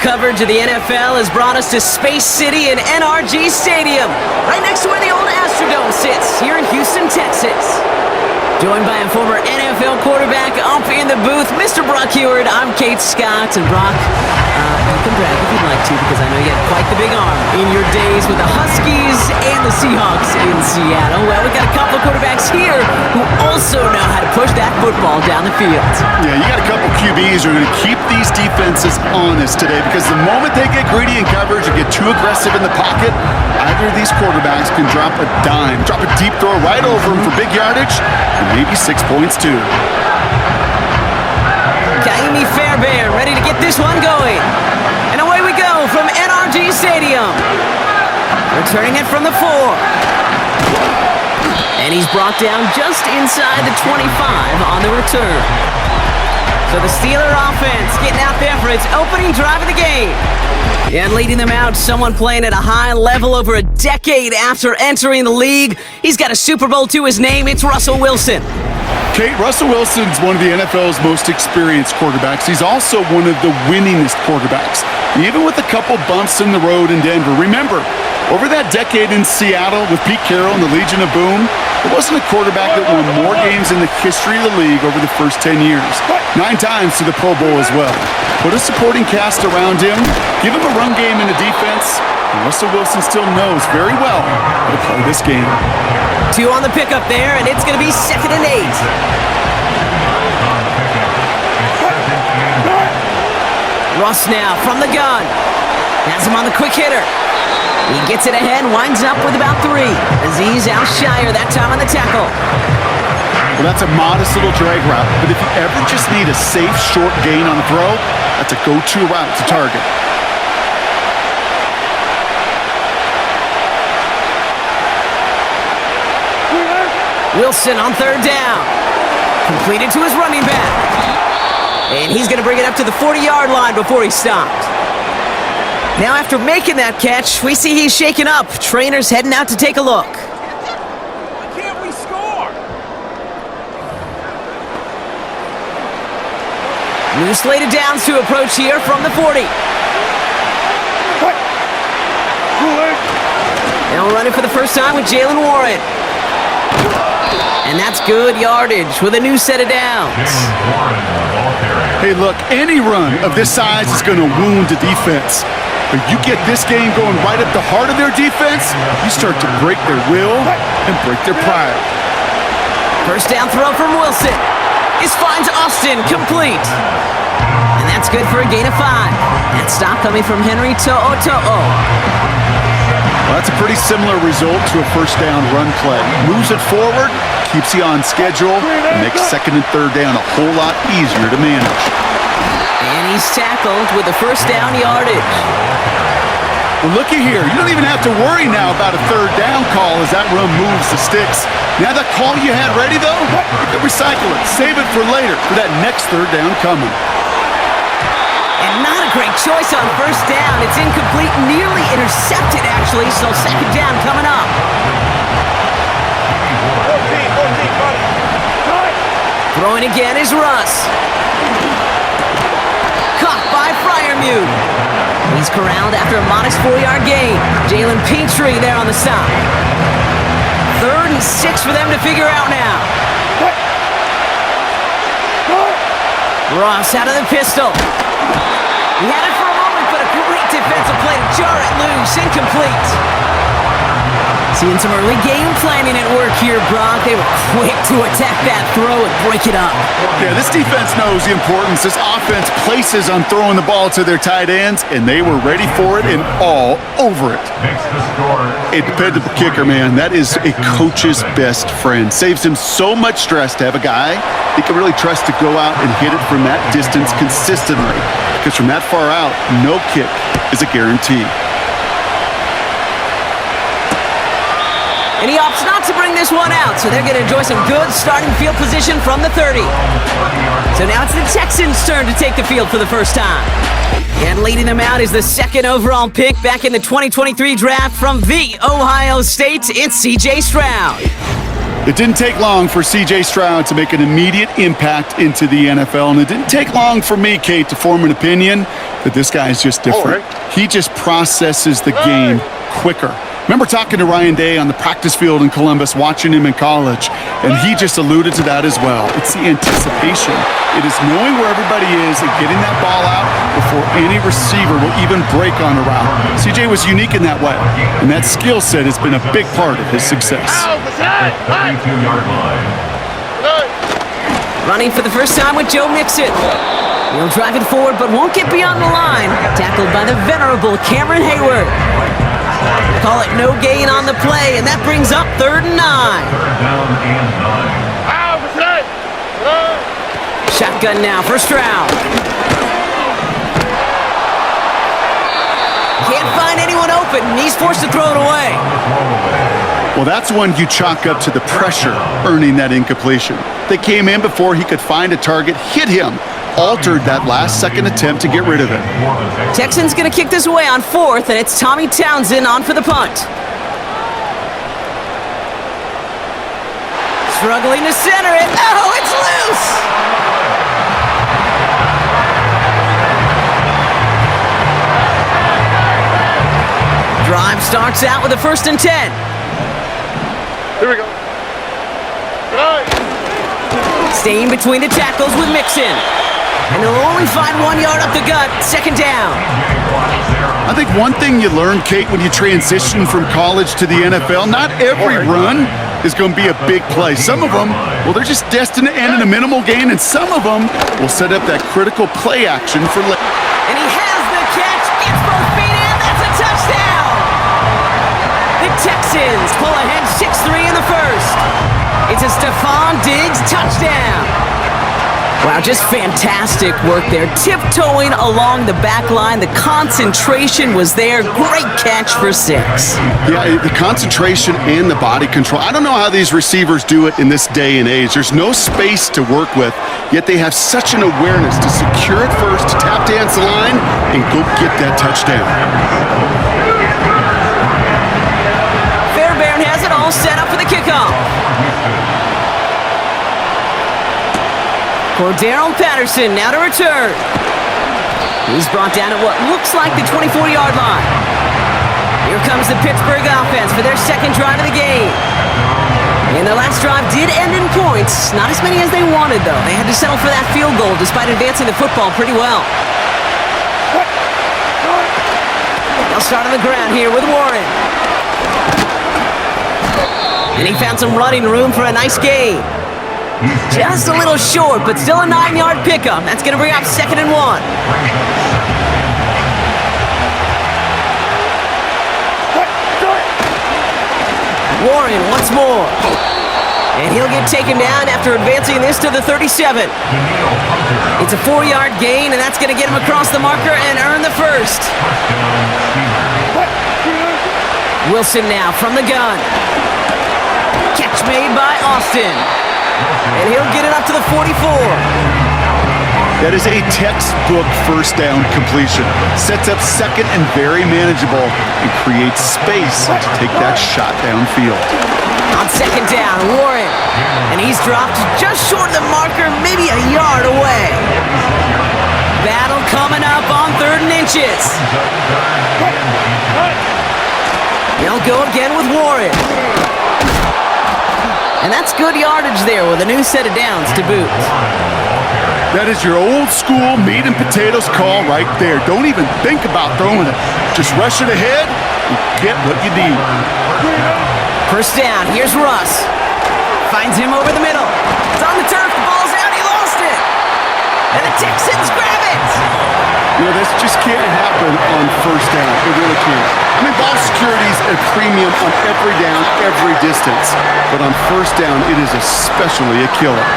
coverage of the NFL has brought us to Space City and NRG Stadium, right next to where the old Astrodome sits, here in Houston, Texas. Joined by a former NFL quarterback up in the booth, Mr. Brock Heward. I'm Kate Scott, and Brock, you can brag if you'd like to, because I know you had quite the big arm in your days with the Huskies and the Seahawks in Seattle. Well, we've got a couple of quarterbacks here who also know how to push that football down the field. Yeah, you got a couple QBs who are going to keep these defenses honest today, because the moment they get greedy in coverage or get too aggressive in the pocket, either of these quarterbacks can drop a dime, drop a deep throw right over them for big yardage, and maybe 6 points too. Kaimi Fairbairn ready to get this one going. And away we go from NRG Stadium. Returning it from the 4. And he's brought down just inside the 25 on the return. So the Steeler offense getting out there for its opening drive of the game. And leading them out, someone playing at a high level over a decade after entering the league. He's got a Super Bowl to his name. It's Russell Wilson. Kate, Russell Wilson's one of the NFL's most experienced quarterbacks. He's also one of the winningest quarterbacks, even with a couple bumps in the road in Denver. Remember, over that decade in Seattle with Pete Carroll and the Legion of Boom, there wasn't a quarterback that won more games in the history of the league over the first 10 years. 9 times to the Pro Bowl as well. Put a supporting cast around him, give him a run game in the defense, and Russell Wilson still knows very well how to play this game. 2 on the pickup there, and it's going to be 2nd and 8. Russ now from the gun. Has him on the quick hitter. He gets it ahead, winds up with about 3. Aziz Al-Shire that time on the tackle. Well, that's a modest little drag route, but if you ever just need a safe, short gain on a throw, that's a go-to route to target. Wilson on 3rd down. Completed to his running back. And he's going to bring it up to the 40-yard line before he stopped. Now after making that catch, we see he's shaken up. Trainer's heading out to take a look. Why can't we score? New slate of downs to approach here from the 40. Now running for the first time with Jalen Warren. And that's good yardage with a new set of downs. Hey, look, any run of this size is going to wound the defense. But you get this game going right at the heart of their defense, you start to break their will and break their pride. First down throw from Wilson. This finds Austin complete. And that's good for a gain of 5. That stop coming from Henry To'o. Well, that's a pretty similar result to a first down run play. Moves it forward, keeps you on schedule, and makes 2nd and 3rd down a whole lot easier to manage. And he's tackled with the first down yardage. Well, looky here. You don't even have to worry now about a 3rd down call as that run moves the sticks. Now that call you had ready, though, you can recycle it. Save it for later for that next 3rd down coming. And not a great choice on first down. It's incomplete, nearly intercepted, actually, so 2nd down coming up. Throwing again is Russ. Caught by Freiermuth. He's corralled after a modest 4-yard gain. Jalen Petrie there on the stop. 3rd and 6 for them to figure out now. Ross out of the pistol. He had it for a moment, but a great defensive play to jar it loose. Incomplete. Seeing some early game planning at work here, Brock. They were quick to attack that throw and break it up. Yeah, this defense knows the importance this offense places on throwing the ball to their tight ends, and they were ready for it and all over it. A dependable kicker, man, that is a coach's best friend. Saves him so much stress to have a guy he can really trust to go out and hit it from that distance consistently. Because from that far out, no kick is a guarantee. And he opts not to bring this one out, so they're going to enjoy some good starting field position from the 30. So now it's the Texans' turn to take the field for the first time. And leading them out is the 2nd overall pick back in the 2023 draft from the Ohio State. It's C.J. Stroud. It didn't take long for C.J. Stroud to make an immediate impact into the NFL, and it didn't take long for me, Kate, to form an opinion that this guy is just different. He just processes the game quicker. Remember talking to Ryan Day on the practice field in Columbus, watching him in college, and he just alluded to that as well. It's the anticipation. It is knowing where everybody is and getting that ball out before any receiver will even break on a route. CJ was unique in that way, and that skill set has been a big part of his success. Running for the first time with Joe Mixon. He'll drive it forward, but won't get beyond the line. Tackled by the venerable Cameron Hayward. Call it no gain on the play, and that brings up 3rd and 9. Shotgun now for Stroud. Can't find anyone open, and he's forced to throw it away. Well, that's one you chalk up to the pressure earning that incompletion. They came in before he could find a target, hit him, altered that last-second attempt to get rid of it. Texans going to kick this away on 4th, and it's Tommy Townsend on for the punt. Struggling to center it. Oh, it's loose! Drive starts out with a 1st and 10. Here we go. Staying between the tackles with Mixon. And they'll only find 1 yard up the gut, 2nd down. I think one thing you learn, Kate, when you transition from college to the NFL, not every run is going to be a big play. Some of them, well, they're just destined to end in a minimal gain, and some of them will set up that critical play action for late. And he has the catch, gets both feet in, that's a touchdown! The Texans pull ahead 6-3 in the first. It's a Stephon Diggs touchdown. Wow, just fantastic work there. Tiptoeing along the back line. The concentration was there. Great catch for 6. Yeah, the concentration and the body control. I don't know how these receivers do it in this day and age. There's no space to work with, yet they have such an awareness to secure it first, to tap dance the line, and go get that touchdown. Fairbairn has it all set up for the kickoff. Cordero Patterson now to return. He's brought down at what looks like the 24-yard line. Here comes the Pittsburgh offense for their 2nd drive of the game. And their last drive did end in points. Not as many as they wanted, though. They had to settle for that field goal despite advancing the football pretty well. They'll start on the ground here with Warren. And he found some running room for a nice gain. Just a little short, but still a 9-yard pickup. That's going to bring up 2nd and 1. Warren once more. And he'll get taken down after advancing this to the 37. It's a 4-yard gain, and that's going to get him across the marker and earn the first. Wilson now from the gun. Catch made by Austin. And he'll get it up to the 44. That is a textbook first down completion. Sets up 2nd and very manageable and creates space to take that shot downfield. On 2nd down, Warren. And he's dropped just short of the marker, maybe a yard away. Battle coming up on 3rd and inches. They'll go again with Warren. And that's good yardage there with a new set of downs to boot. That is your old school meat and potatoes call right there. Don't even think about throwing it. Just rush it ahead and get what you need. 1st down, here's Russ. Finds him over the middle. It's on the turf, the ball's out, he lost it. And the Texans grab it. You know, this just can't happen on 1st down. It really can't. I mean, ball security is a premium on every down, every distance. But on 1st down, it is especially a killer.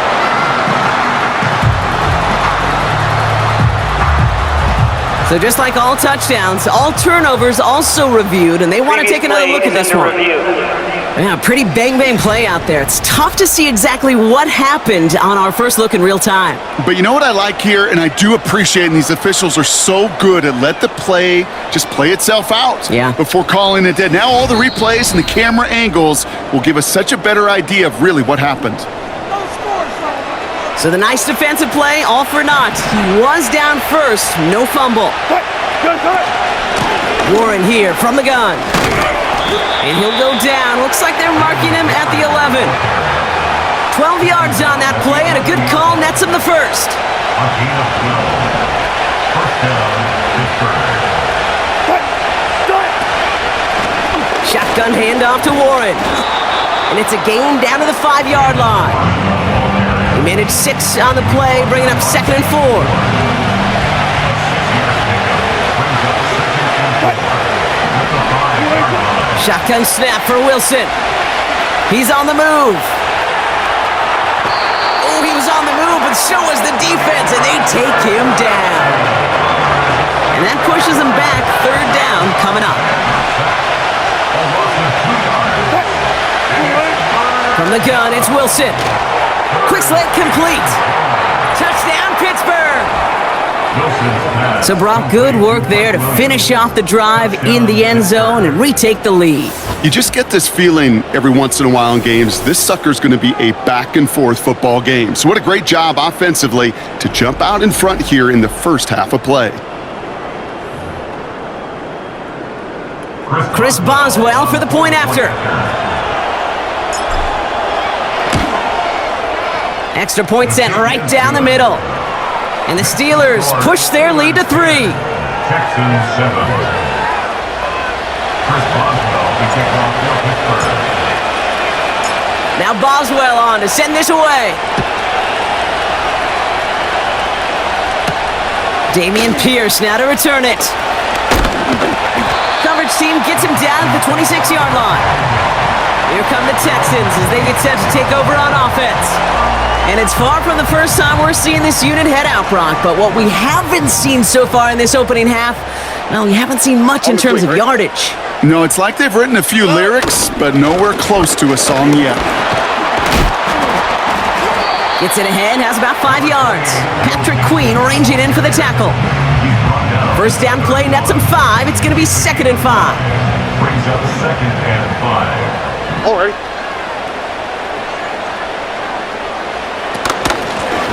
So just like all touchdowns, all turnovers also reviewed, and they want to take another look at this one. Yeah, pretty bang-bang play out there. It's tough to see exactly what happened on our first look in real time. But you know what I like here, and I do appreciate, and these officials are so good at let the play just play itself out before calling it dead. Now all the replays and the camera angles will give us such a better idea of really what happened. So the nice defensive play, all for naught. He was down first, no fumble. Warren here from the gun. And he'll go down. Looks like they're marking him at the 11. 12 yards on that play, and a good call nets him the first. Shotgun handoff to Warren. And it's a gain down to the 5-yard line. He managed 6 on the play, bringing up 2nd and 4. Shotgun snap for Wilson. He's on the move. Oh, he was on the move, but so was the defense, and they take him down. And that pushes him back. 3rd down coming up. From the gun, it's Wilson. Quick slant complete. Touchdown, Pittsburgh. So Brock, good work there to finish off the drive in the end zone and retake the lead. You just get this feeling every once in a while in games, this sucker's going to be a back-and-forth football game. So what a great job offensively to jump out in front here in the first half of play. Chris Boswell for the point after. Extra point sent right down the middle. And the Steelers push their lead to 3. Texans 7. Chris Boswell to kick off for Pittsburgh. Now Boswell on to send this away. Dameon Pierce now to return it. Coverage team gets him down at the 26-yard line. Here come the Texans as they get set to take over on offense. And it's far from the first time we're seeing this unit head out, Brock. But what we haven't seen so far in this opening half, well, we haven't seen much in terms of yardage. No, it's like they've written a few lyrics, but nowhere close to a song yet. Gets it ahead, has about 5 yards. Patrick Queen ranging in for the tackle. First down play, nets him 5. It's going to be 2nd and 5. Brings up 2nd and 5. All right.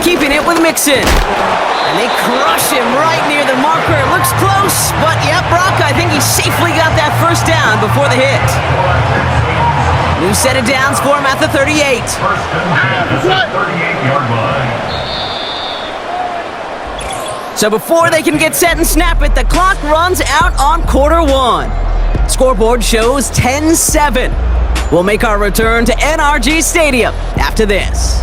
Keeping it with Mixon. And they crush him right near the marker. Looks close, but yep, Brock, I think he safely got that first down before the hit. New set of downs for him at the 38. First and 10 at the 38-yard line. So before they can get set and snap it, the clock runs out on quarter 1. Scoreboard shows 10-7. We'll make our return to NRG Stadium after this.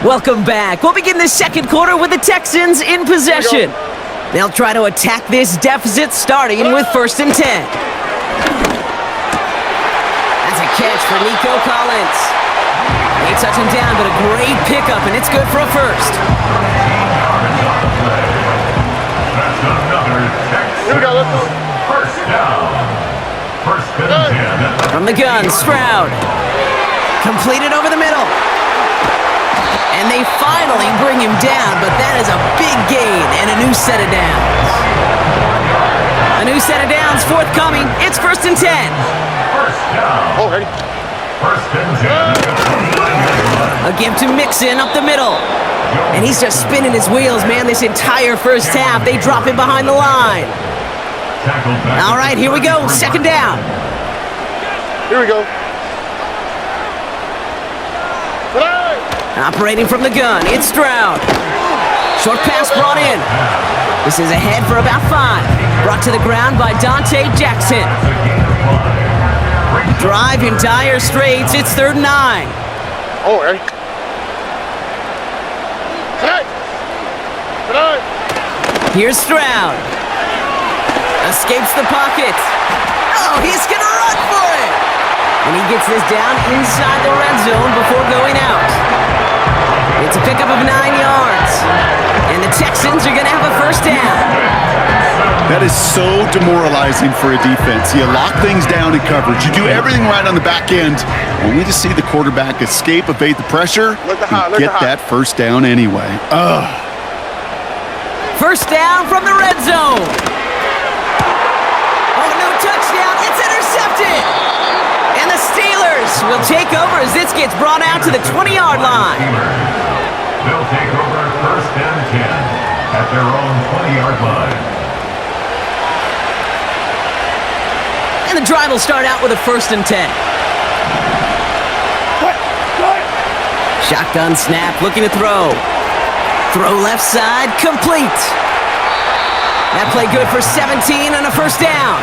Welcome back. We'll begin the second quarter with the Texans in possession. They'll try to attack this deficit starting with 1st and 10. That's a catch for Nico Collins. They touch him down, but a great pickup, and it's good for a first. That's another Texans. Here we go, let's go. First down. First and 10. From the gun, Stroud. Completed over the middle. And they finally bring him down, but that is a big gain and a new set of downs. A new set of downs forthcoming. It's 1st and 10. First down. All right. First and 10. A give to Mixon up the middle. And he's just spinning his wheels, man, this entire first half. They drop him behind the line. All right, here we go. 2nd down. Here we go. Operating from the gun, it's Stroud. Short pass brought in. This is ahead for about 5. Brought to the ground by Dante Jackson. Drive in dire straits, it's 3rd and 9. All right. Here's Stroud. Escapes the pocket. Oh, he's going to run for it. And he gets this down inside the red zone before going out. It's a pickup of 9 yards. And the Texans are going to have a first down. That is so demoralizing for a defense. You lock things down in coverage. You do everything right on the back end, only to see the quarterback escape, evade the pressure, and get that first down anyway. Ugh. First down from the red zone. Oh, no touchdown. It's intercepted. And the Steelers will take over as this gets brought out to the 20-yard line. They'll take over first and 10 at their own 20-yard line. And the drive will start out with a 1st and 10. Shotgun snap, looking to throw. Throw left side, complete. That play good for 17 and a first down.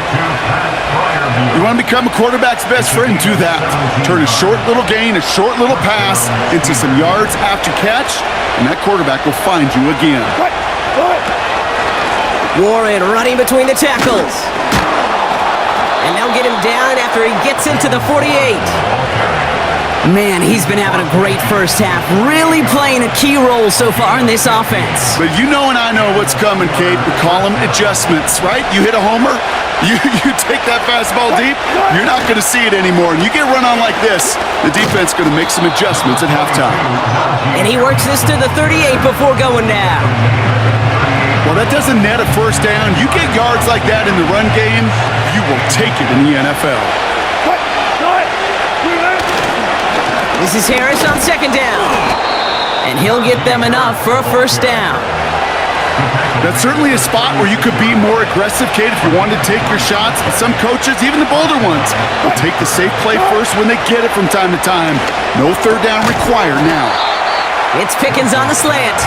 You want to become a quarterback's best friend, do that. Turn a short little gain, a short little pass into some yards after catch, and that quarterback will find you again. Warren running between the tackles. And they'll get him down after he gets into the 48. Man, he's been having a great first half, really playing a key role so far in this offense. But you know and I know what's coming, Kate. We call them adjustments, right? You hit a homer, you take that fastball deep, you're not going to see it anymore. And you get run on like this, the defense is going to make some adjustments at halftime. And he works this to the 38 before going down. Well, that doesn't net a first down. You get yards like that in the run game, you will take it in the NFL. This is Harris on second down. And he'll get them enough for a first down. That's certainly a spot where you could be more aggressive, Kate, if you wanted to take your shots. But some coaches, even the bolder ones, will take the safe play first when they get it from time to time. No third down required now. It's Pickens on the slant.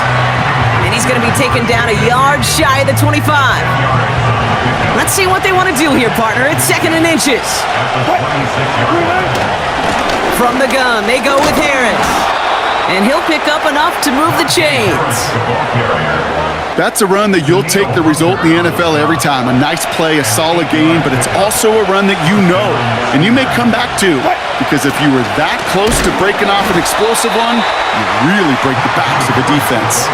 And he's going to be taken down a yard shy of the 25. Let's see what they want to do here, partner. It's 2nd and inches. From the gun, they go with Harris. And he'll pick up enough to move the chains. That's a run that you'll take the result in the NFL every time. A nice play, a solid game, but it's also a run that you know and you may come back to. Because if you were that close to breaking off an explosive one, you really break the backs of the defense.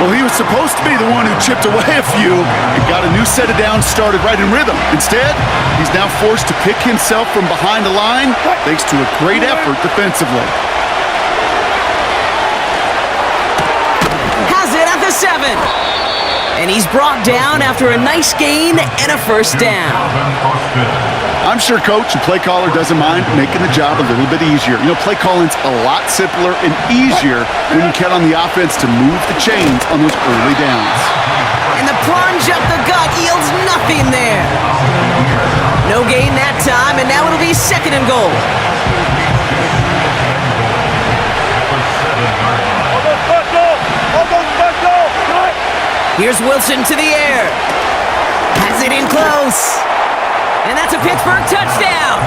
Well, he was supposed to be the one who chipped away a few and got a new set of downs started right in rhythm. Instead, he's now forced to pick himself from behind the line thanks to a great effort defensively. Has it at the 7. And he's brought down after a nice gain and a first down. I'm sure coach and play caller doesn't mind making the job a little bit easier. You know, play calling's a lot simpler and easier when you count on the offense to move the chains on those early downs. And the plunge up the gut yields nothing there. No gain that time, and now it'll be 2nd and goal. Here's Wilson to the air. Has it in close. And that's a Pittsburgh touchdown.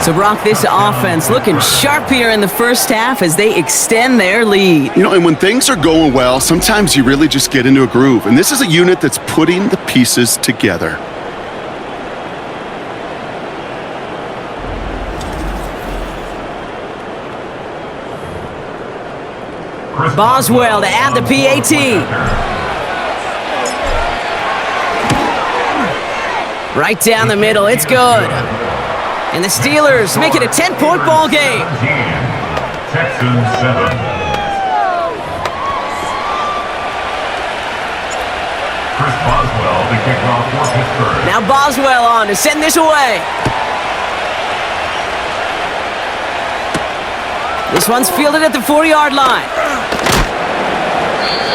So, Brock, this offense looking sharp here in the first half as they extend their lead. You know, and when things are going well, sometimes you really just get into a groove. And this is a unit that's putting the pieces together. Boswell to add the PAT. Right down the middle, it's good. And the Steelers make it a 10-point ball game. Texans 7. Chris Boswell to kick off for Pittsburgh. Now Boswell on to send this away. This one's fielded at the 4-yard line.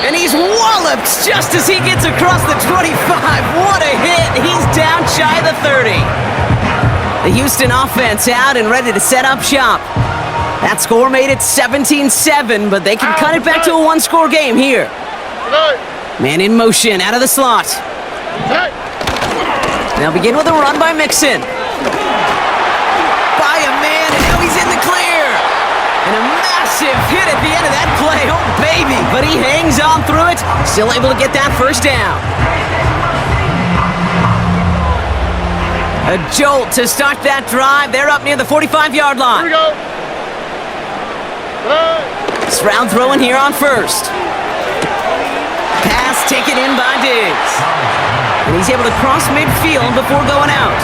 And he's walloped just as he gets across the 25. What a hit. He's down shy of the 30. The Houston offense out and ready to set up shop. That score made it 17-7, but they can cut it back to a one-score game here. Man in motion out of the slot. They'll begin with a run by Mixon. By a man, and now he's in the clear. And a massive hit at the end of that play. Oh, baby. But he hangs on through it. Still able to get that first down. A jolt to start that drive. They're up near the 45-yard line. Here we go. Stroud throwing here on first. Pass taken in by Diggs. And he's able to cross midfield before going out.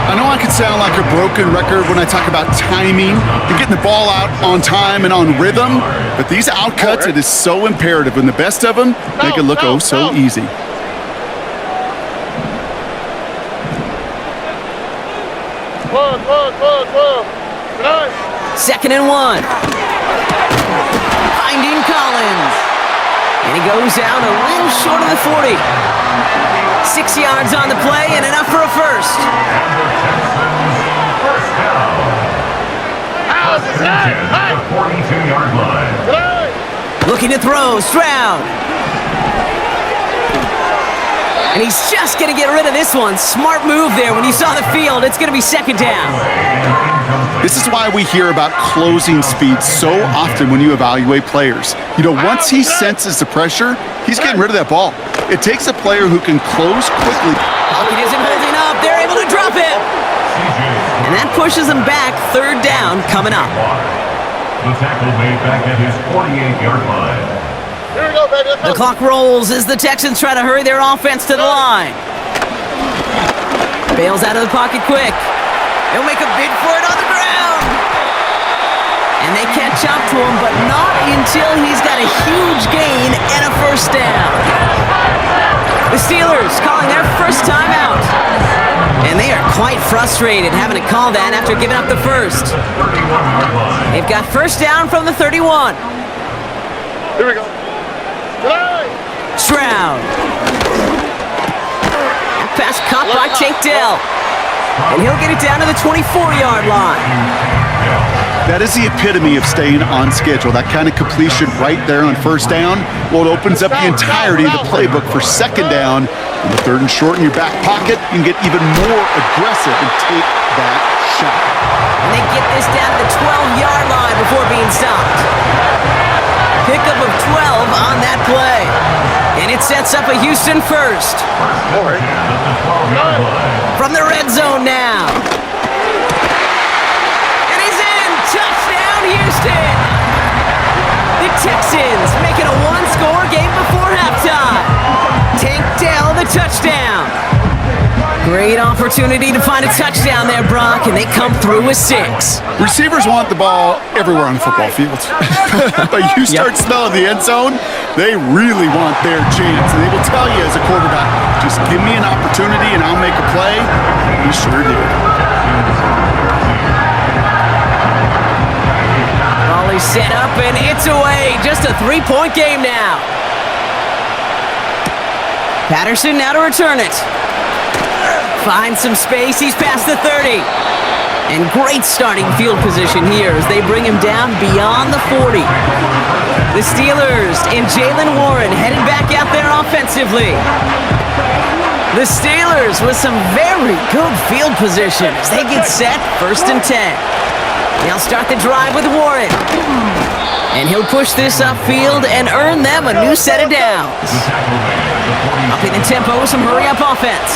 I know I can sound like a broken record when I talk about timing and getting the ball out on time and on rhythm, but these outcuts, it is so imperative, and the best of them make it look so easy. Second and 1. Finding Collins. And he goes out a little short of the 40. 6 yards on the play and enough for a first. First down. At the 42-yard line. Looking to throw, Stroud. And he's just going to get rid of this one. Smart move there. When you saw the field, it's going to be second down. This is why we hear about closing speed so often when you evaluate players. You know, once he senses the pressure, he's getting rid of that ball. It takes a player who can close quickly. Pocket isn't holding up. They're able to drop him. And that pushes him back. Third down coming up. The tackle made back at his 48-yard line. Here we go, baby. The clock rolls as the Texans try to hurry their offense to the line. Bails out of the pocket quick. He'll make a bid for it on the ground. And they catch up to him, but not until he's got a huge gain and a first down. The Steelers calling their first timeout. And they are quite frustrated having to call that after giving up the first. They've got first down from the 31. Here we go. Stroud. Pass caught by Tank Dell. And he'll get it down to the 24-yard line. That is the epitome of staying on schedule. That kind of completion right there on first down. Well, it opens up the entirety of the playbook for second down. In the third and short in your back pocket, you can get even more aggressive and take that shot. And they get this down to the 12-yard line before being stopped. Pickup of 12 on that play. And it sets up a Houston first. From the red zone now. And he's in. Touchdown, Houston. The Texans making a one-score game before halftime. Tank Dell, the touchdown. Great opportunity to find a touchdown there, Brock, and they come through with 6. Receivers want the ball everywhere on the football field. But you start smelling the end zone, they really want their chance. And they will tell you as a quarterback, just give me an opportunity and I'll make a play. He sure did. Volley set up and it's away. Just a 3-point game now. Patterson now to return it. Finds some space. He's past the 30. And great starting field position here as they bring him down beyond the 40. The Steelers and Jaylen Warren headed back out there offensively. The Steelers with some very good field position as they get set first and 10. They'll start the drive with Warren. And he'll push this upfield and earn them a new set of downs. Upping the tempo with some hurry-up offense.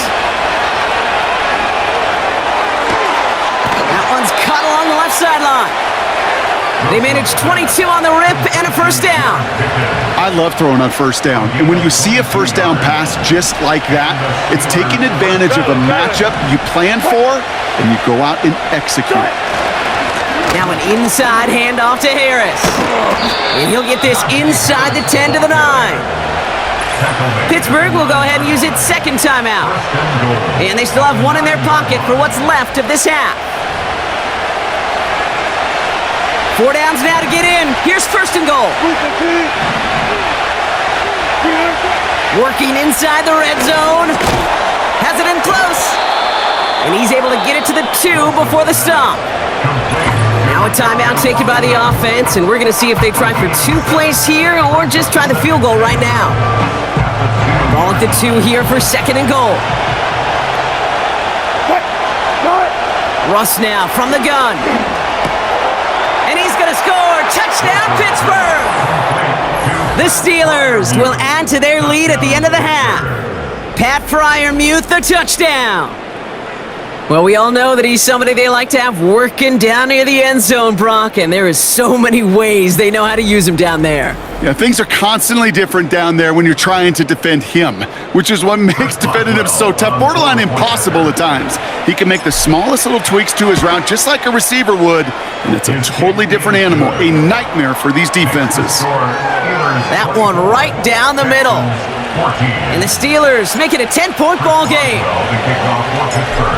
That one's cut along the left sideline. They managed 22 on the rip and a first down. I love throwing on first down. And when you see a first down pass just like that, it's taking advantage of a matchup you plan for and you go out and execute. Now an inside handoff to Harris. And he'll get this inside the 10 to the 9. Pittsburgh will go ahead and use its second timeout. And they still have one in their pocket for what's left of this half. 4 downs now to get in. Here's first and goal. Working inside the red zone. Has it in close. And he's able to get it to the 2 before the stop. Now a timeout taken by the offense, and we're going to see if they try for 2 plays here or just try the field goal right now. Ball at the 2 here for second and goal. Russ now from the gun. And he's going to score. Touchdown, Pittsburgh! The Steelers will add to their lead at the end of the half. Pat Freiermuth, the touchdown. Well, we all know that he's somebody they like to have working down near the end zone, Brock, and there is so many ways they know how to use him down there. Yeah, things are constantly different down there when you're trying to defend him, which is what makes defending him so tough, borderline impossible at times. He can make the smallest little tweaks to his route just like a receiver would, and it's a totally different animal, a nightmare for these defenses. That one right down the middle. And the Steelers make it a 10-point ball game.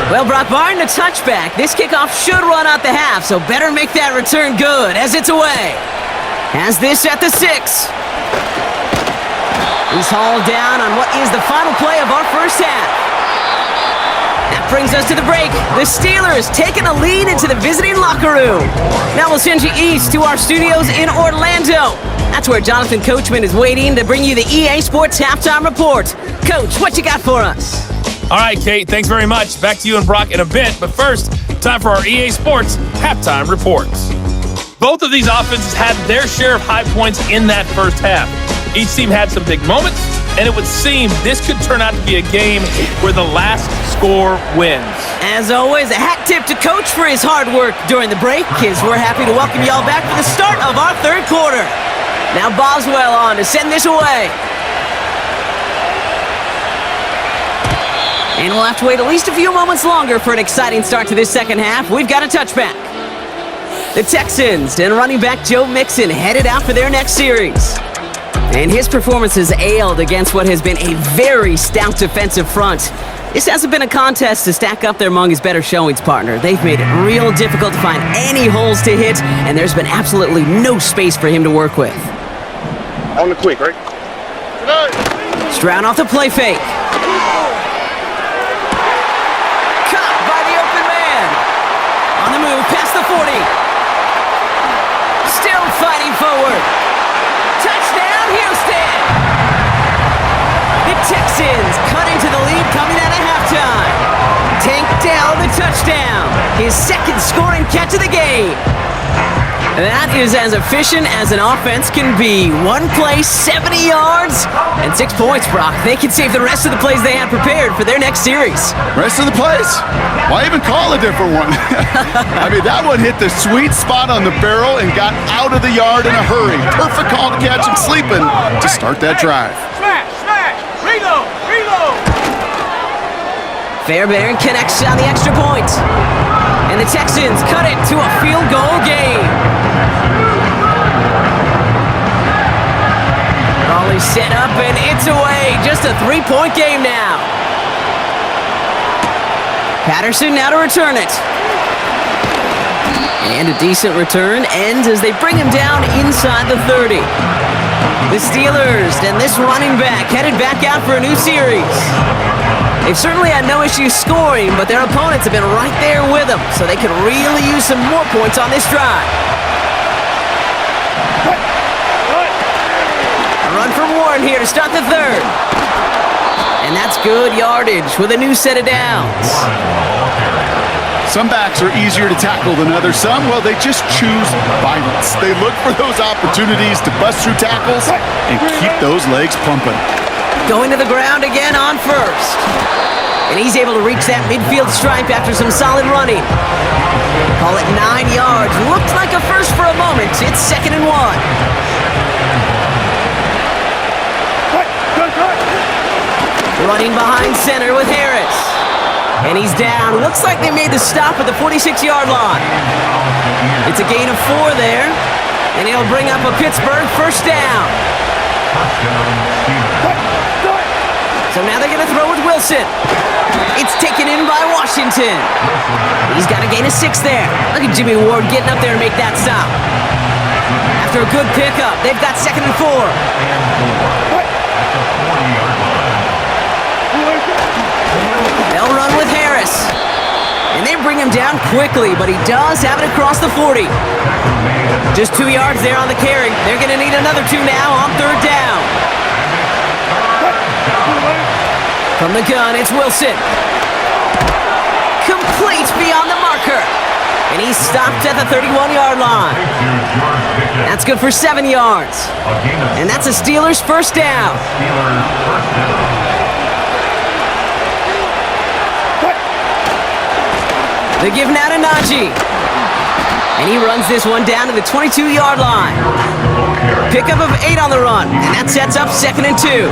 Well, Brock, barring the touchback, this kickoff should run out the half, so better make that return good as it's away. Has this at the 6. He's hauled down on what is the final play of our first half. That brings us to the break. The Steelers taking a lead into the visiting locker room. Now we'll send you east to our studios in Orlando. That's where Jonathan Coachman is waiting to bring you the EA Sports Halftime Report. Coach, what you got for us? All right, Kate, thanks very much. Back to you and Brock in a bit. But first, time for our EA Sports Halftime Reports. Both of these offenses had their share of high points in that first half. Each team had some big moments, and it would seem this could turn out to be a game where the last score wins. As always, a hat tip to Coach for his hard work during the break, as we're happy to welcome y'all back for the start of our third quarter. Now Boswell on to send this away. And we'll have to wait at least a few moments longer for an exciting start to this second half. We've got a touchback. The Texans and running back Joe Mixon headed out for their next series. And his performance has ailed against what has been a very stout defensive front. This hasn't been a contest to stack up there among his better showings, partner. They've made it real difficult to find any holes to hit, and there's been absolutely no space for him to work with. On the quick, right? Stroud off the play fake. Caught by the open man. On the move, past the 40. Still fighting forward. Touchdown, Houston! The Texans cut into the lead coming out of halftime. Tank Dell the touchdown. His second scoring catch of the game. That is as efficient as an offense can be. One play, 70 yards, and 6 points, Brock. They can save the rest of the plays they had prepared for their next series. Rest of the plays? Why even call a different one? I mean, that one hit the sweet spot on the barrel and got out of the yard in a hurry. Perfect call to catch him sleeping to start that drive. Smash! Reload! Fairbairn connects on the extra point. And the Texans cut it to a field goal game. Ball is set up and it's away. Just a 3-point game now. Patterson now to return it. And a decent return ends as they bring him down inside the 30. The Steelers and this running back headed back out for a new series. They've certainly had no issues scoring, but their opponents have been right there with them, so they could really use some more points on this drive. A run from Warren here to start the third. And that's good yardage with a new set of downs. Some backs are easier to tackle than others. Some, well, they just choose violence. They look for those opportunities to bust through tackles and keep those legs pumping. Going to the ground again on first. And he's able to reach that midfield stripe after some solid running. Call it 9 yards. Looked like a first for a moment. It's 2nd and 1. Running behind center with Harris. And he's down. Looks like they made the stop at the 46-yard line. It's a gain of 4 there. And it'll bring up a Pittsburgh first down. So now they're going to throw with Wilson. It's taken in by Washington. He's got a gain of 6 there. Look at Jimmy Ward getting up there to make that stop. After a good pickup, they've got 2nd and 4. They'll run with Harris. And they bring him down quickly, but he does have it across the 40. Just 2 yards there on the carry. They're going to need another 2 now on 3rd down. From the gun, it's Wilson. Complete beyond the marker. And he's stopped at the 31-yard line. That's good for 7 yards. And that's a Steelers first down. They give now to Najee. And he runs this one down to the 22-yard line. Pickup of 8 on the run, and that sets up 2nd and 2.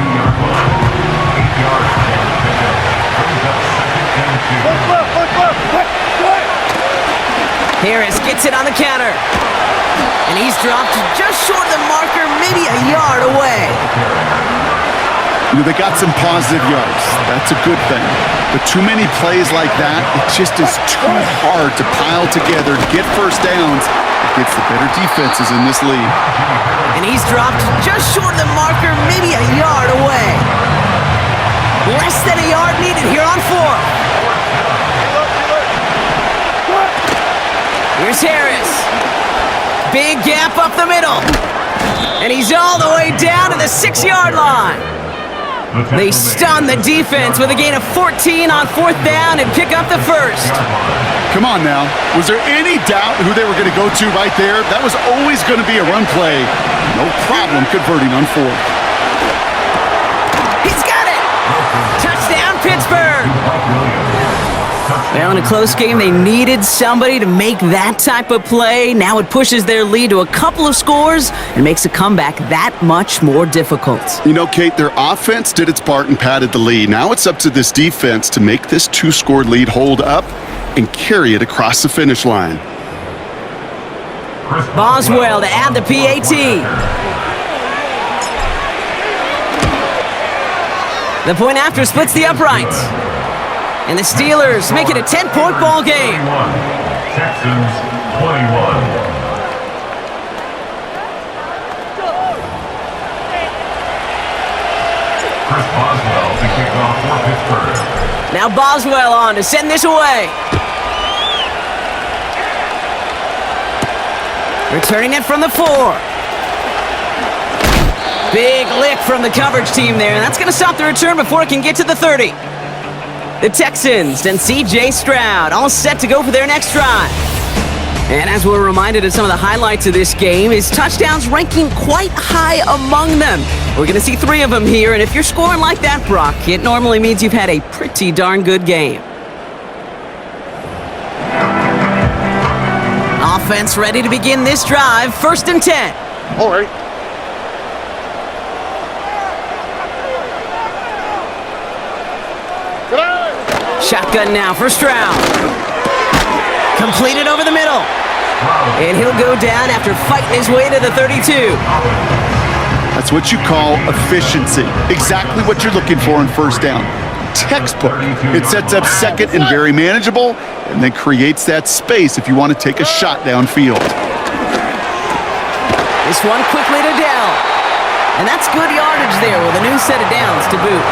Harris gets it on the counter. And he's dropped just short of the marker, maybe a yard away. You know, they got some positive yards. That's a good thing. But too many plays like that, it just is too hard to pile together, get first downs against the better defenses in this league. And he's dropped just short of the marker, maybe a yard away. Less than a yard needed here on 4th. Here's Harris. Big gap up the middle. And he's all the way down to the 6-yard line. They stun the defense with a gain of 14 on 4th down and pick up the first. Come on now. Was there any doubt who they were going to go to right there? That was always going to be a run play. No problem converting on 4th. He's got it! Touchdown, Pittsburgh! Well, in a close game, they needed somebody to make that type of play. Now it pushes their lead to a couple of scores and makes a comeback that much more difficult. You know, Kate, their offense did its part and padded the lead. Now it's up to this defense to make this 2-score lead hold up and carry it across the finish line. Boswell to add the PAT. The point after splits the uprights. And the Steelers make it a 10-point ball game. Texans 21. Chris Boswell to kick off for Pittsburgh. Now Boswell on to send this away. Returning it from the 4. Big lick from the coverage team there. And that's going to stop the return before it can get to the 30. The Texans and C.J. Stroud all set to go for their next drive. And as we're reminded of some of the highlights of this game, his touchdowns ranking quite high among them. We're going to see 3 of them here, and if you're scoring like that, Brock, it normally means you've had a pretty darn good game. Offense ready to begin this drive, 1st and 10. All right. Shotgun now for Stroud. Completed over the middle. And he'll go down after fighting his way to the 32. That's what you call efficiency. Exactly what you're looking for in 1st down. Textbook. It sets up 2nd and very manageable, and then creates that space if you want to take a shot downfield. This one quickly to Dell. And that's good yardage there with a new set of downs to boot.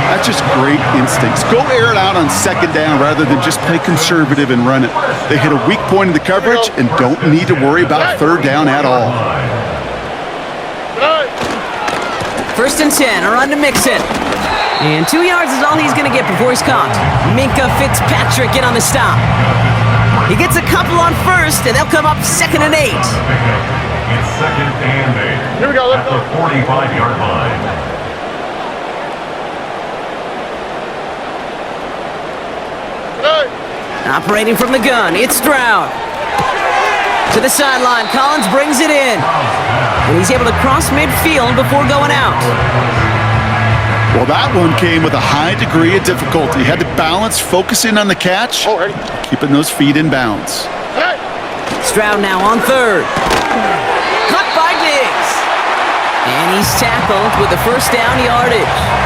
That's just great instincts. Go air it out on 2nd down rather than just play conservative and run it. They hit a weak point in the coverage and don't need to worry about 3rd down at all. 1st and 10, a run to Mixon. And 2 yards is all he's going to get before he's caught. Minka Fitzpatrick in on the stop. He gets a couple on 1st, and they'll come up 2nd and 8. It's 2nd and 8. Here we go, let's go. At the 45-yard line. Operating from the gun, it's Stroud. To the sideline, Collins brings it in. And he's able to cross midfield before going out. Well, that one came with a high degree of difficulty. Had to balance focusing on the catch, keeping those feet in bounds. Stroud now on 3rd. Caught by Diggs. And he's tackled with the 1st down yardage.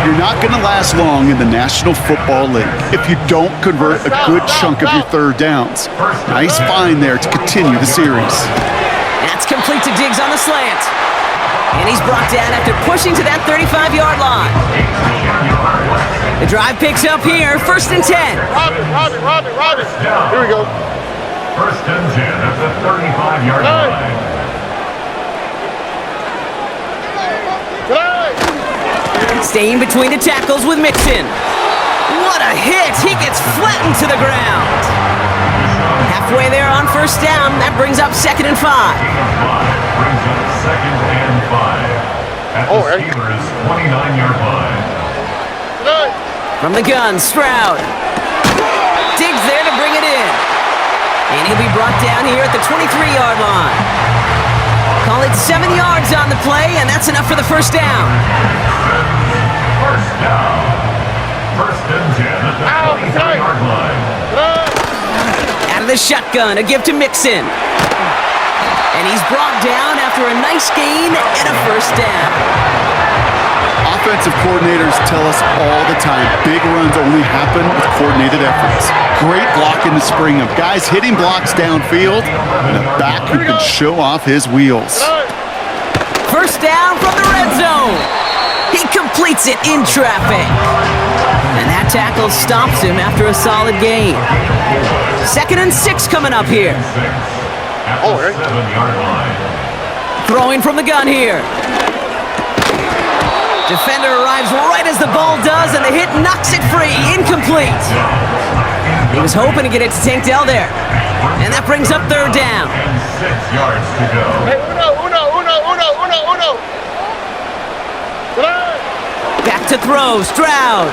You're not going to last long in the National Football League if you don't convert a good chunk of your 3rd downs. Nice find there to continue the series. That's complete to Diggs on the slant. And he's brought down after pushing to that 35-yard line. The drive picks up here, 1st and 10. Robbie. Here we go. 1st and 10 at the 35-yard line. Staying between the tackles with Mixon. What a hit! He gets flattened to the ground. Halfway there on 1st down. That brings up 2nd and 5. Brings up 2nd and 5 at the Steelers' 29-yard line. From the gun, Stroud. And he'll be brought down here at the 23-yard line. Call it 7 yards on the play, and that's enough for the first down. First down. First and 10 at the 23-yard line. Out of the shotgun, a give to Mixon. And he's brought down after a nice gain and a first down. Offensive coordinators tell us all the time, big runs only happen with coordinated efforts. Great block in the spring of guys hitting blocks downfield and a back who can show off his wheels. First down from the red zone. He completes it in traffic. And that tackle stops him after a solid gain. 2nd and 6 coming up here. Oh, 7-yard line. Throwing from the gun here. Defender arrives right as the ball does, and the hit knocks it free. Incomplete. He was hoping to get it to Tank Dell there. And that brings up 3rd down. 6 yards to go. Hey, uno. Back to throw, Stroud.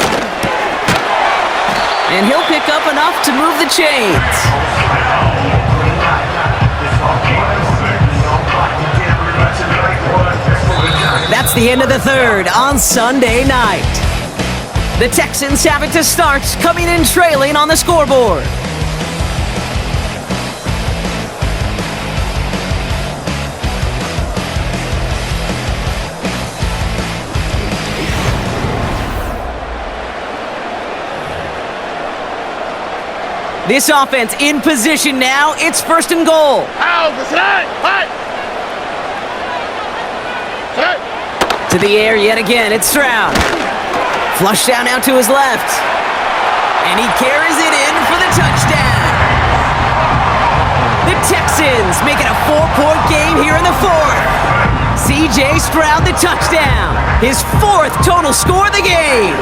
And he'll pick up enough to move the chains. That's the end of the 3rd on Sunday night. The Texans have it to start, coming in trailing on the scoreboard. This offense in position now. It's 1st and goal. To the air yet again. It's Stroud. Flush down now to his left. And he carries it in for the touchdown. The Texans make it a 4-point game here in the 4th. C.J. Stroud the touchdown. His 4th total score of the game.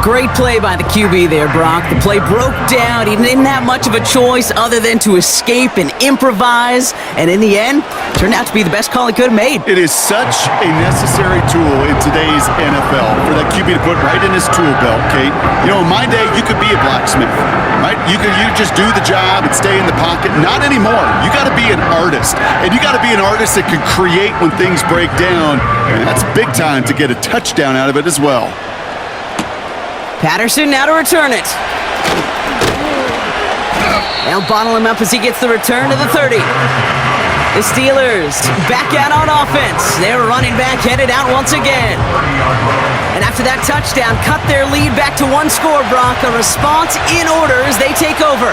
Great play by the QB there, Brock. The play broke down. He didn't have much of a choice other than to escape and improvise. And in the end, turned out to be the best call he could have made. It is such a necessary tool in today's NFL for that QB to put right in his tool belt, Kate. You know, in my day, you could be a blacksmith, right? You just do the job and stay in the pocket. Not anymore. You got to be an artist. And you got to be an artist that can create when things break down. And that's big time to get a touchdown out of it as well. Patterson now to return it. They'll bottle him up as he gets the return to the 30. The Steelers back out on offense. They're running back headed out once again. And after that touchdown, cut their lead back to 1 score, Brock. A response in order as they take over.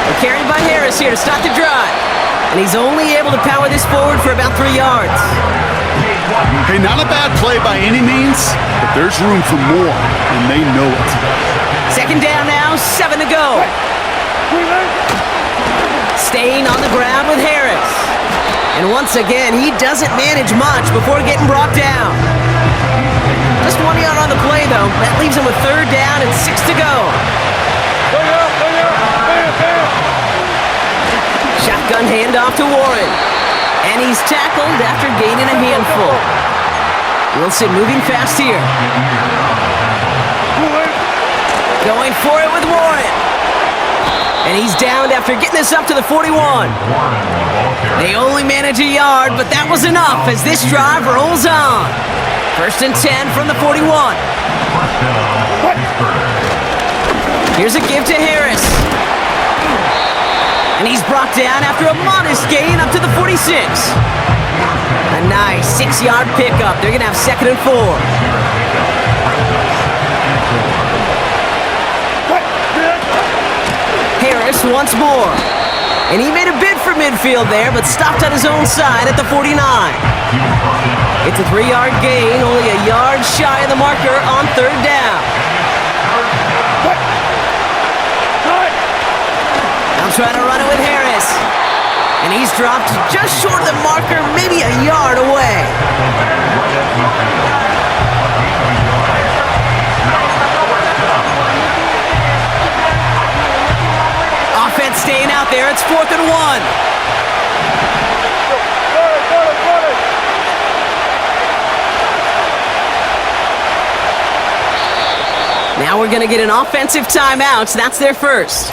They're carried by Harris here to start the drive. And he's only able to power this forward for about 3 yards. Hey, not a bad play by any means, but there's room for more, and they know it. 2nd down now, 7 to go. Staying on the ground with Harris. And once again, he doesn't manage much before getting brought down. Just 1 yard on the play, though. That leaves him with 3rd down and 6 to go. Shotgun handoff to Warren. And he's tackled after gaining a handful. Wilson moving fast here. Going for it with Warren. And he's downed after getting this up to the 41. They only manage a yard, but that was enough as this drive rolls on. 1st and 10 from the 41. Here's a give to Harris. And he's brought down after a modest gain up to the 46. A nice 6-yard pickup. They're going to have 2nd and 4. Harris once more. And he made a bid for midfield there, but stopped on his own side at the 49. It's a 3-yard gain, only a yard shy of the marker on 3rd down. Trying to run it with Harris. And he's dropped just short of the marker, maybe a yard away. Offense staying out there. It's 4th and 1. Now Now we're going to get an offensive timeout. That's their first.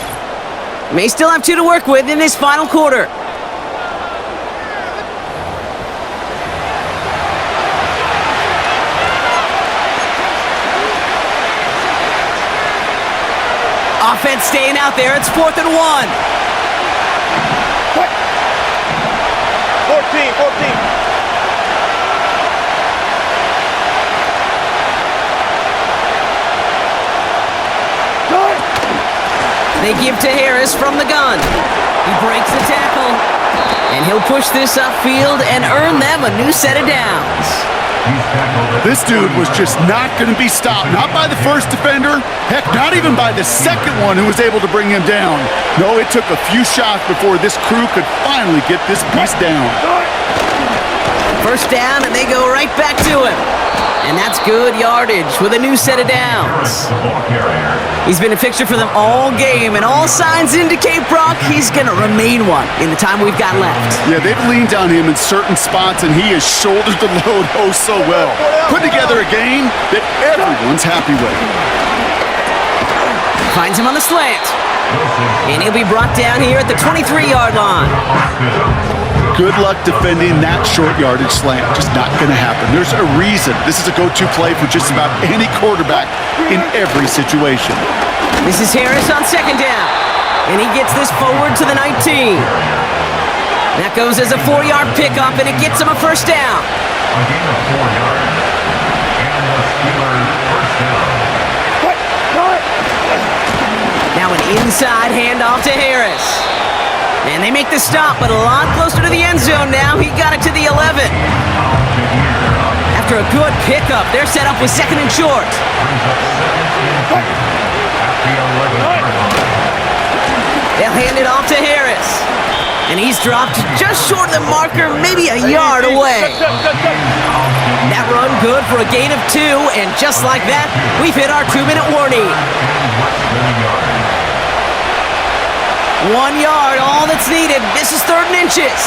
May still have 2 to work with in this final quarter. Offense staying out there. It's 4th and 1. 14. They give to Harris from the gun. He breaks the tackle. And he'll push this upfield and earn them a new set of downs. This dude was just not going to be stopped. Not by the first defender. Heck, not even by the second one who was able to bring him down. No, it took a few shots before this crew could finally get this beast down. First down, and they go right back to him. And that's good yardage with a new set of downs. He's been a fixture for them all game, and all signs indicate, Brock, he's going to remain one in the time we've got left. Yeah, they've leaned on him in certain spots, and he has shouldered the load oh so well. Put together a game that everyone's happy with. Finds him on the slant. And he'll be brought down here at the 23-yard line. Good luck defending that short yardage slant. Just not going to happen. There's a reason this is a go-to play for just about any quarterback in every situation. This is Harris on second down. And he gets this forward to the 19. That goes as a 4-yard pickup, and it gets him a first down. A gain of 4 yards. And the Steelers first down. Now an inside handoff to Harris. And they make the stop, but a lot closer to the end zone now. He got it to the 11. After a good pickup, they're set up with 2nd and short. They'll hand it off to Harris. And he's dropped just short of the marker, maybe a yard away. That run good for a gain of 2, and just like that, we've hit our 2-minute warning. 1 yard, all that's needed. This is 3rd and inches.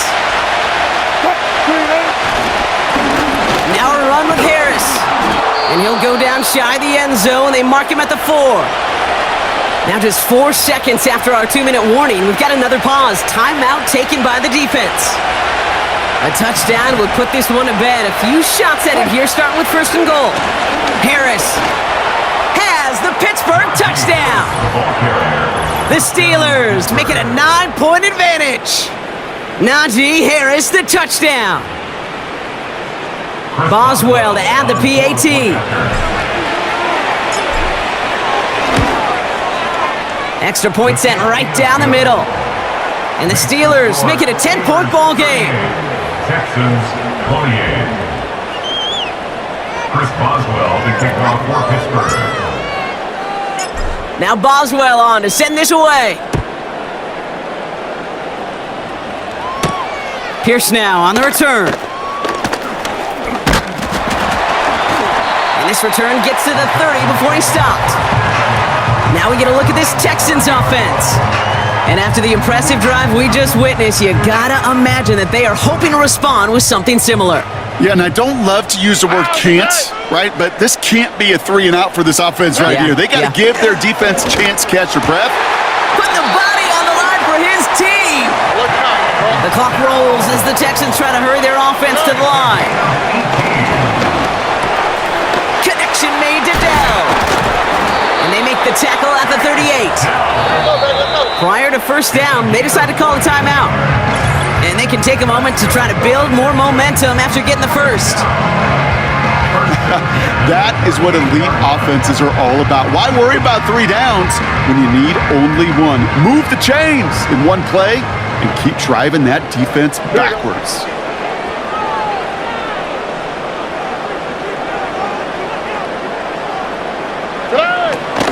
Now a run with Harris. And he'll go down shy of the end zone. They mark him at the 4. Now just 4 seconds after our 2-minute warning, we've got another pause. Timeout taken by the defense. A touchdown would put this one to bed. A few shots at it here, starting with 1st and goal. Harris has the Pittsburgh touchdown. The Steelers make it a 9-point advantage. Najee Harris, the touchdown. Boswell to add the PAT. Extra point sent right down the middle. And the Steelers make it a 10-point ball game. Texans 28. Chris Boswell to kick off for Pittsburgh. Now Boswell on to send this away. Pierce now on the return. And this return gets to the 30 before he stopped. Now we get a look at this Texans offense. And after the impressive drive we just witnessed, you gotta imagine that they are hoping to respond with something similar. Yeah, and I don't love to use the word can't, right? But this can't be a 3-and-out for this offense right here. They got to give their defense a chance to catch their breath. Put the body on the line for his team. The clock rolls as the Texans try to hurry their offense to the line. Connection made to Dell. And they make the tackle at the 38. Prior to first down, they decide to call a timeout. And they can take a moment to try to build more momentum after getting the first. That is what elite offenses are all about. Why worry about 3 downs when you need only 1? Move the chains in one play and keep driving that defense backwards.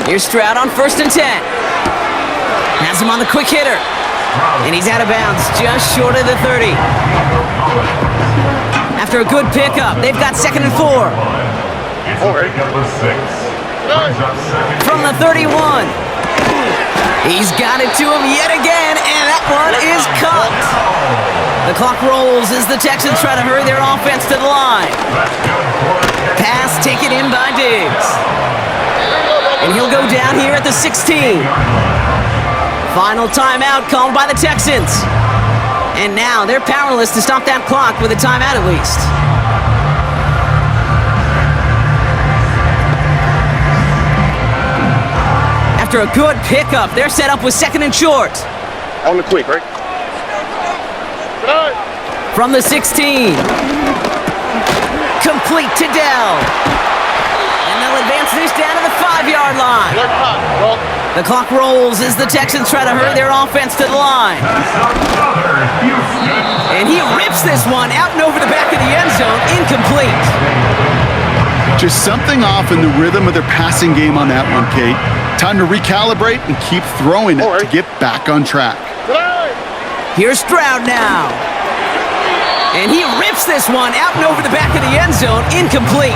Here's Stroud on 1st and 10. Has him on the quick hitter. And he's out of bounds, just short of the 30. After a good pickup, they've got 2nd and 4. It's a pickup of 6. From the 31. He's got it to him yet again, and that one is caught. The clock rolls as the Texans try to hurry their offense to the line. Pass taken in by Diggs. And he'll go down here at the 16. Final timeout called by the Texans. And now they're powerless to stop that clock with a timeout at least. After a good pickup, they're set up with 2nd and short. On the quick, right? From the 16. Complete to Dell. And they'll advance this down to the 5-yard line. The clock rolls as the Texans try to hurry their offense to the line. And he rips this one out and over the back of the end zone, incomplete. Just something off in the rhythm of their passing game on that one, Kate. Time to recalibrate and keep throwing it to get back on track. Here's Stroud now. And he rips this one out and over the back of the end zone, incomplete.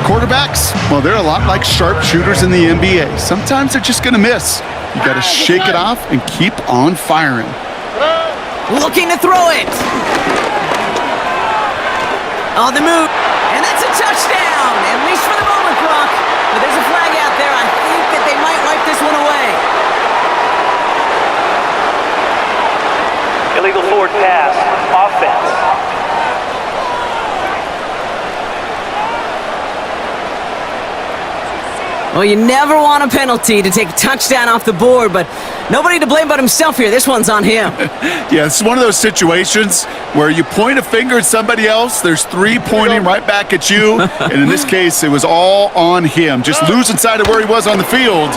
Quarterbacks, well, they're a lot like sharpshooters in the NBA. Sometimes they're just going to miss. You got to shake it off and keep on firing. Looking to throw it. On the move. And that's a touchdown, at least for the moment, Brock. But there's a flag out there. I think that they might wipe this one away. Illegal forward pass. Offense. Well, you never want a penalty to take a touchdown off the board, but nobody to blame but himself here. This one's on him. Yeah, it's one of those situations where you point a finger at somebody else, there's 3 pointing right back at you, and in this case, it was all on him. Just losing sight of where he was on the field,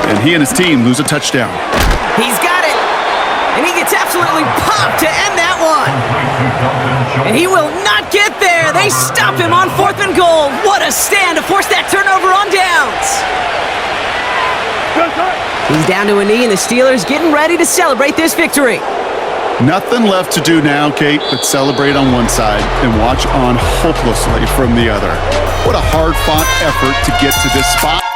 and he and his team lose a touchdown. He's got it, and he gets absolutely popped to end that one. And he will not get there. They stop him on 4th and goal. What a stand to force that turnover on downs. He's down to a knee, and the Steelers getting ready to celebrate this victory. Nothing left to do now, Kate, but celebrate on one side and watch on hopelessly from the other. What a hard-fought effort to get to this spot.